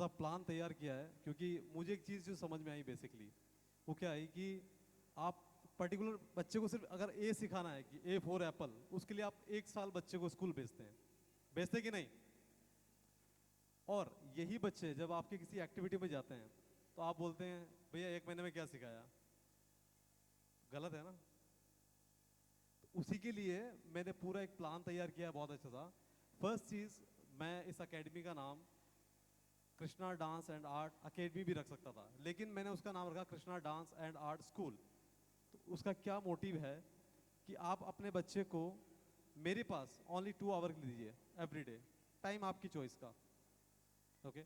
सा प्लान तैयार किया है, क्योंकि मुझे एक चीज़ जो समझ में आई बेसिकली, वो क्या है कि आप पर्टिकुलर बच्चे को सिर्फ अगर ए सिखाना है कि ए फॉर एप्पल, उसके लिए आप एक साल बच्चे को स्कूल भेजते हैं, भेजते कि नहीं? और यही बच्चे जब आपके किसी एक्टिविटी में जाते हैं तो आप बोलते हैं भैया एक महीने में क्या सिखाया? गलत है ना? तो उसी के लिए मैंने पूरा एक प्लान तैयार किया है, बहुत अच्छा सा। फर्स्ट चीज, मैं इस एकेडमी का नाम Krishna dance and art academy भी रख सकता था, लेकिन मैंने उसका नाम रखा Krishna dance and art school. तो उसका क्या मोटिव है कि आप अपने बच्चे को मेरे पास ओनली 2 आवर दीजिए एवरी डे, टाइम आपकी चॉइस का। ओके,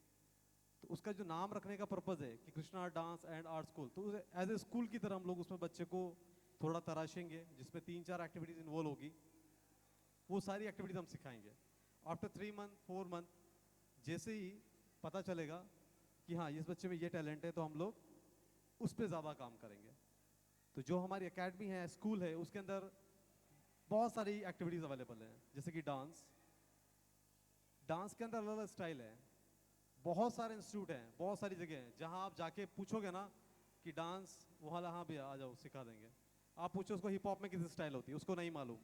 तो उसका जो नाम रखने का पर्पज है कि Krishna dance and art school, तो एज ए स्कूल की तरह हम लोग उसमें बच्चे को थोड़ा तराशेंगे, जिसमें 3-4 एक्टिविटीज इन्वॉल्व होगी। वो सारी एक्टिविटीज हम सिखाएंगे। आफ्टर 3 मंथ 4 मंथ जैसे ही पता चलेगा कि हाँ इस बच्चे में ये टैलेंट है, तो हम लोग उस पर ज़्यादा काम करेंगे। तो जो हमारी एकेडमी है, स्कूल है, उसके अंदर बहुत सारी एक्टिविटीज़ अवेलेबल हैं, जैसे कि डांस। डांस के अंदर अलग अलग स्टाइल है, बहुत सारे इंस्टीट्यूट हैं, बहुत सारी जगह हैं जहाँ आप जाके पूछोगे ना कि डांस, वहाँ हाँ भैया आ जाओ सिखा देंगे। आप पूछो उसको हिप हॉप में किसी स्टाइल होती है, उसको नहीं मालूम।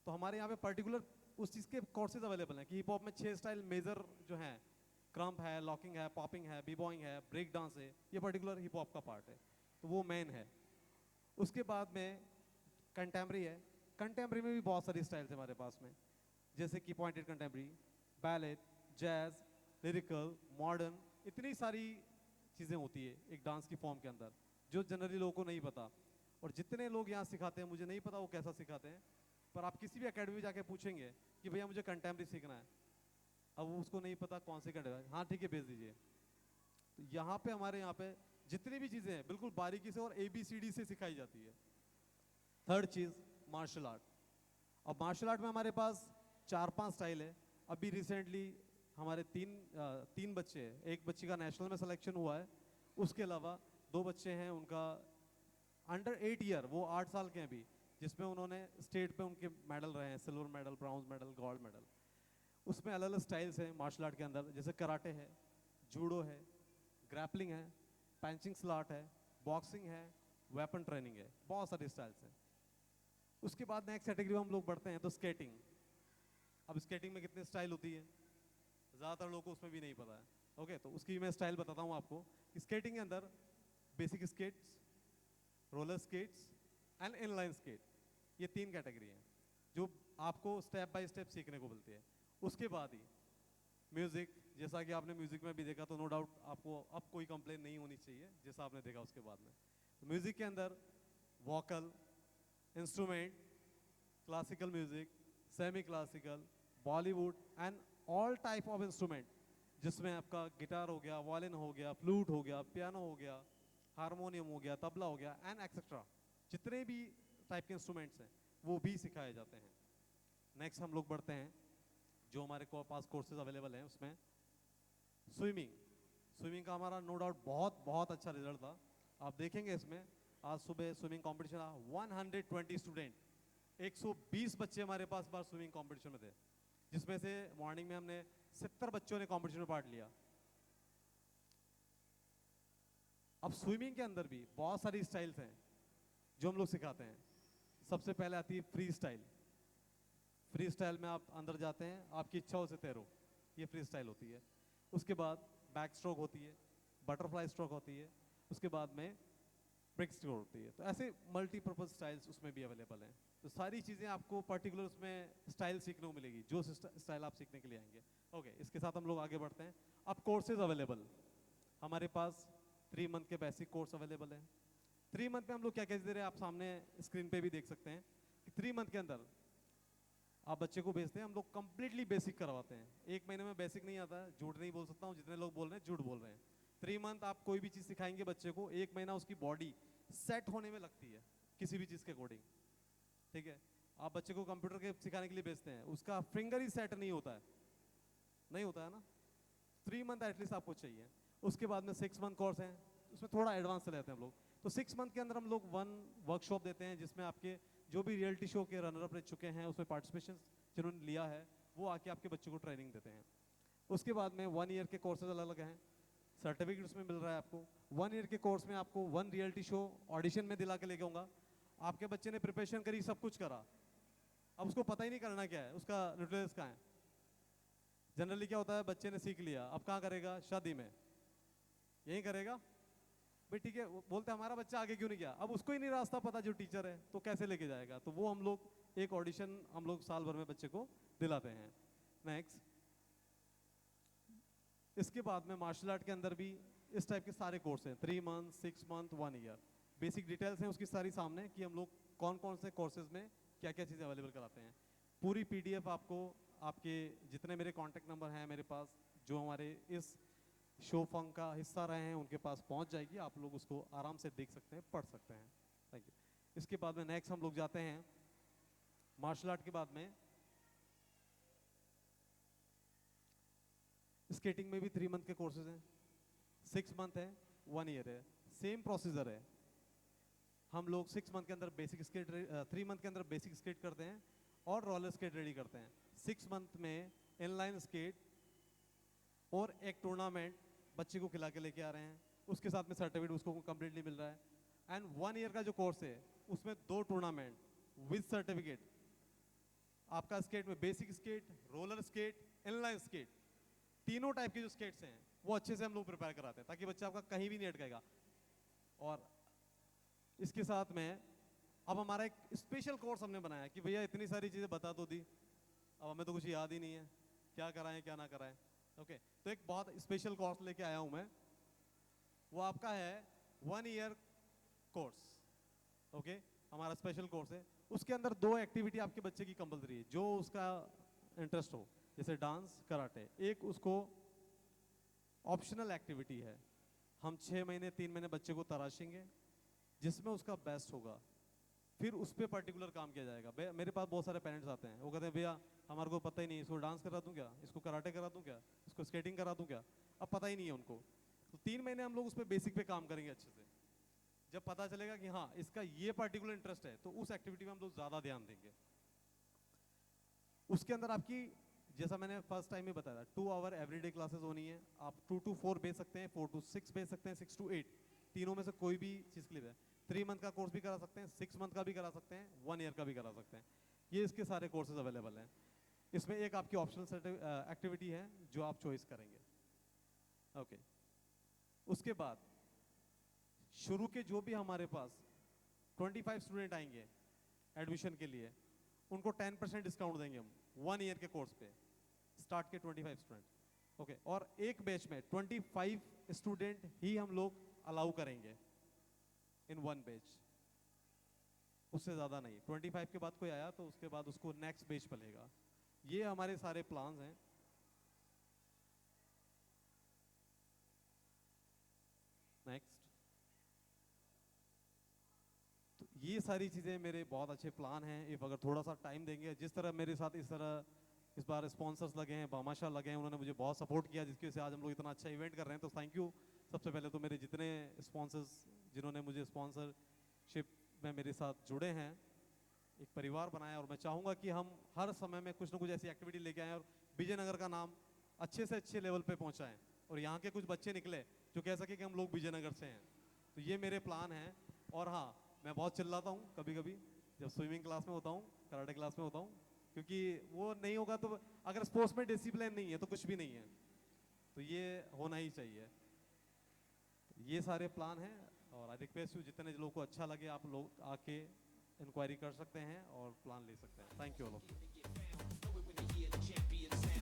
तो हमारे यहाँ पे पर्टिकुलर उस चीज़ के कोर्सेज अवेलेबल हैं कि हिप हॉप में 6 स्टाइल मेजर जो हैं, क्रम्प है, लॉकिंग है, पॉपिंग है, बी बॉइंग है, ब्रेक डांस है, ये पर्टिकुलर हिप हॉप का पार्ट है, तो वो मेन है। उसके बाद में कंटेम्प्रेरी है। कंटेम्प्रेरी में भी बहुत सारी स्टाइल्स है हमारे पास में, जैसे कि pointed contemporary, ballot, jazz, lyrical, modern, इतनी सारी चीज़ें होती है एक डांस की फॉर्म के अंदर, जो जनरली लोगों को नहीं पता। और जितने लोग यहाँ सिखाते हैं, मुझे नहीं पता वो कैसा सिखाते हैं, पर आप किसी भी एकेडमी में जाके पूछेंगे कि भैया मुझे कंटेम्प्रेरी सीखना है, अब वो उसको नहीं पता कौन सी कंटेम्प्रेरी, हाँ ठीक है भेज दीजिए। तो यहाँ पे हमारे यहाँ पे जितनी भी चीज़ें हैं बिल्कुल बारीकी से और ABCD से सिखाई जाती है। थर्ड चीज़, मार्शल आर्ट। अब मार्शल आर्ट में हमारे पास 4-5 स्टाइल है। अभी रिसेंटली हमारे तीन बच्चे हैं, एक बच्ची का नेशनल में सिलेक्शन हुआ है, उसके अलावा 2 बच्चे हैं उनका अंडर 8 ईयर, वो 8 साल के हैं अभी, जिसमें उन्होंने स्टेट पे उनके मेडल रहे हैं, silver medal, bronze medal, gold medal. उसमें अलग अलग स्टाइल्स हैं मार्शल आर्ट के अंदर, जैसे कराटे है, जूडो है, ग्रैपलिंग है, पैंचिंग स्लॉट है, बॉक्सिंग है, वेपन ट्रेनिंग है, बहुत सारे स्टाइल्स हैं। उसके बाद नेक्स्ट कैटेगरी में हम लोग बढ़ते हैं तो स्केटिंग। अब स्केटिंग में कितने स्टाइल होती है, ज़्यादातर लोगों को उसमें भी नहीं पता है। ओके, तो उसकी मैं स्टाइल बताता हूँ आपको कि स्केटिंग के अंदर basic skates, roller skates and inline skate, ये 3 कैटेगरी हैं जो आपको स्टेप बाय स्टेप सीखने को मिलती है। उसके बाद ही म्यूज़िक, जैसा कि आपने म्यूज़िक में भी देखा, तो नो डाउट आपको अब कोई कंप्लेन नहीं होनी चाहिए जैसा आपने देखा उसके बाद में। तो म्यूज़िक के अंदर vocal, instrument, classical music, semi classical, Bollywood and all type of instrument, जिसमें आपका गिटार हो गया, वायलिन हो गया, फ्लूट हो गया, पियानो हो गया, हारमोनियम हो गया, तबला हो गया एंड एक्सेट्रा, जितने भी टाइप के इंस्ट्रूमेंट्स हैं वो भी सिखाए जाते हैं। नेक्स्ट हम लोग बढ़ते हैं, जो हमारे पास कोर्सेज अवेलेबल हैं उसमें स्विमिंग। स्विमिंग का हमारा नो डाउट बहुत बहुत अच्छा रिजल्ट था। आप देखेंगे इसमें, आज सुबह स्विमिंग कंपटीशन था, 120 स्टूडेंट, 120 बच्चे हमारे पास बार स्विमिंग कंपटीशन में थे, जिसमें से मॉर्निंग में हमने 70 बच्चों ने कंपटीशन में पार्ट लिया। अब स्विमिंग के अंदर भी बहुत सारी स्टाइल्स हैं जो हम लोग सिखाते हैं। सबसे पहले आती है फ्री स्टाइल। फ्री स्टाइल में आप अंदर जाते हैं, आपकी इच्छा से तैरो, ये फ्री स्टाइल होती है। उसके बाद बैक स्ट्रोक होती है, बटरफ्लाई स्ट्रोक होती है, उसके बाद में ब्रिक स्ट्रोक होती है। तो ऐसे मल्टीपर्पज स्टाइल्स उसमें भी अवेलेबल हैं। तो सारी चीज़ें आपको पर्टिकुलर उसमें स्टाइल सीखने को मिलेगी, जो स्टाइल आप सीखने के लिए आएंगे। ओके, इसके साथ हम लोग आगे बढ़ते हैं। अब कोर्सेज अवेलेबल हमारे पास 3 मंथ के बेसिक कोर्स अवेलेबल है। 3 मंथ में हम लोग क्या क्या दे रहे हैं, आप सामने स्क्रीन पे भी देख सकते हैं कि 3 मंथ के अंदर आप बच्चे को भेजते हैं, हम लोग कंप्लीटली बेसिक करवाते हैं। 1 महीने में बेसिक नहीं आता है, झूठ नहीं बोल सकता हूँ, जितने लोग बोल रहे हैं झूठ बोल रहे हैं। 3 मंथ आप कोई भी चीज़ सिखाएंगे बच्चे को, 1 महीना उसकी बॉडी सेट होने में लगती है किसी भी चीज़ के अकॉर्डिंग। ठीक है, आप बच्चे को कंप्यूटर के सिखाने के लिए भेजते हैं, उसका फिंगर ही सेट नहीं होता है, नहीं होता है ना। 3 मंथ एटलीस्ट आपको चाहिए। उसके बाद में 6 मंथ कोर्स है, उसमें थोड़ा एडवांस चले जाते हैं हम लोग। तो 6 मंथ के अंदर हम लोग 1 वर्कशॉप देते हैं, जिसमें आपके जो भी रियलिटी शो के रनर अप रह चुके हैं, उसमें पार्टिसिपेशन जिन्होंने लिया है, वो आके आपके बच्चों को ट्रेनिंग देते हैं। उसके बाद में 1 ईयर के कोर्सेज अलग अलग हैं, सर्टिफिकेट उसमें मिल रहा है आपको। 1 ईयर के कोर्स में आपको 1 रियलिटी शो ऑडिशन में दिला के लेके आऊँगा। आपके बच्चे ने प्रिपरेशन करी, सब कुछ करा, अब उसको पता ही नहीं करना क्या है, उसका न्यूट्रल्स कहाँ है। जनरली क्या होता है, बच्चे ने सीख लिया, अब कहाँ करेगा, शादी में यही करेगा भाई, ठीक है। वो बोलते हैं हमारा बच्चा आगे क्यों नहीं गया, अब उसको ही नहीं रास्ता पता जो टीचर है, तो कैसे लेके जाएगा। तो वो हम लोग एक ऑडिशन हम लोग साल भर में बच्चे को दिलाते हैं। नेक्स्ट, इसके बाद में मार्शल आर्ट के अंदर भी इस टाइप के सारे कोर्स हैं, 3 month, 6 month, 1 year. Basic details हैं उसकी सारी सामने कि हम लोग कौन कौन से कोर्सेज में क्या क्या चीज़ें अवेलेबल कराते हैं। पूरी PDF आपको आपके जितने मेरे कॉन्टैक्ट नंबर हैं मेरे पास, जो हमारे इस शो फंक का हिस्सा रहे हैं, उनके पास पहुंच जाएगी। आप लोग उसको आराम से देख सकते हैं, पढ़ सकते हैं। Thank you. इसके बाद में नेक्स्ट हम लोग जाते हैं मार्शल आर्ट के बाद में स्केटिंग में भी 3 मंथ के कोर्सेज हैं, 6 मंथ है, 1 ईयर है। सेम प्रोसीजर है, हम लोग 6 मंथ के अंदर बेसिक स्केट, 3 मंथ के अंदर बेसिक स्केट करते हैं और रोलर स्केट रेडी करते हैं। 6 मंथ में इनलाइन स्केट और एक टूर्नामेंट बच्चे को खिला के लेके आ रहे हैं, उसके साथ में सर्टिफिकेट उसको कंप्लीटली मिल रहा है। एंड 1 ईयर का जो कोर्स है उसमें 2 टूर्नामेंट विद सर्टिफिकेट। आपका स्केट में basic skate, roller skate, inline skate, तीनों टाइप के जो स्केट्स हैं वो अच्छे से हम लोग प्रिपेयर कराते हैं ताकि बच्चा आपका कहीं भी नहीं अटकेगा। और इसके साथ में अब हमारा एक स्पेशल कोर्स हमने बनाया कि भैया इतनी सारी चीज़ें बता तो दी, अब हमें तो कुछ याद ही नहीं है, क्या कराएं क्या ना कराएं। ओके, तो एक बहुत स्पेशल कोर्स लेके आया हूं मैं, वो आपका है 1 ईयर कोर्स। ओके, हमारा स्पेशल कोर्स है, उसके अंदर 2 एक्टिविटी आपके बच्चे की कंपलसरी है जो उसका इंटरेस्ट हो, जैसे डांस, कराटे। एक उसको ऑप्शनल एक्टिविटी है, हम 6 महीने 3 महीने बच्चे को तराशेंगे जिसमें उसका बेस्ट होगा, फिर उस पर पर्टिकुलर काम किया जाएगा। मेरे पास बहुत सारे पेरेंट्स आते हैं, वो कहते हैं भैया हमारे को पता ही नहीं, इसको डांस करा दूं क्या, इसको कराटे करा दूं क्या, इसको स्केटिंग करा दूं क्या, अब पता ही नहीं है उनको। तो 3 महीने हम लोग उस पर बेसिक पे काम करेंगे अच्छे से। जब पता चलेगा कि हाँ इसका ये पर्टिकुलर इंटरेस्ट है, तो उस एक्टिविटी में हम लोग ज़्यादा ध्यान देंगे। उसके अंदर आपकी, जैसा मैंने फर्स्ट टाइम में बताया, 2 आवर एवरीडे क्लासेस होनी है। आप 2 to 4 भेज सकते हैं, 4 to 6 भेज सकते हैं, 6 to 8, तीनों में से कोई भी चीज़ के लिए है। 3 मंथ का कोर्स भी करा सकते हैं, 6 मंथ का भी करा सकते हैं, 1 ईयर का भी करा सकते हैं। ये इसके सारे कोर्सेज अवेलेबल हैं। इसमें एक आपकी ऑप्शनल एक्टिविटी है जो आप चॉइस करेंगे। ओके, उसके बाद शुरू के जो भी हमारे पास 25 स्टूडेंट आएंगे एडमिशन के लिए, उनको 10% डिस्काउंट देंगे हम 1 ईयर के कोर्स पे, स्टार्ट के 25 स्टूडेंट। ओके, और एक बैच में 25 स्टूडेंट ही हम लोग अलाउ करेंगे इन 1 बैच, उससे ज़्यादा नहीं। 25 के बाद कोई आया तो उसके बाद उसको नेक्स्ट बैच पलेगा। ये हमारे सारे प्लान्स हैं। नेक्स्ट, तो ये सारी चीज़ें मेरे बहुत अच्छे प्लान हैं। इफ अगर थोड़ा सा टाइम देंगे, जिस तरह मेरे साथ इस बार स्पॉन्सर्स लगे हैं, भामाशाह लगे हैं, उन्होंने मुझे बहुत सपोर्ट किया जिसकी वजह से आज हम लोग इतना अच्छा इवेंट कर रहे हैं, तो थैंक यू। सबसे पहले तो मेरे जितने स्पॉन्सर्स जिन्होंने मुझे स्पॉन्सरशिप में मेरे साथ जुड़े हैं, एक परिवार बनाया। और मैं चाहूँगा कि हम हर समय में कुछ ना कुछ ऐसी एक्टिविटी लेके आएँ और विजयनगर का नाम अच्छे से अच्छे लेवल पे पहुँचाएँ, और यहाँ के कुछ बच्चे निकले जो कह सके कि हम लोग विजयनगर से हैं। तो ये मेरे प्लान हैं। और हाँ, मैं बहुत चिल्लाता हूँ कभी कभी जब स्विमिंग क्लास में होता हूँ, कराटे क्लास में होता हूँ, क्योंकि वो नहीं होगा तो, अगर स्पोर्ट्स में डिसिप्लिन नहीं है तो कुछ भी नहीं है, तो ये होना ही चाहिए। ये सारे प्लान हैं, और आई रिक्वेस्ट यू, जितने लोगों को अच्छा लगे आप लोग आके इंक्वायरी कर सकते हैं और प्लान ले सकते हैं। Thank you all of you.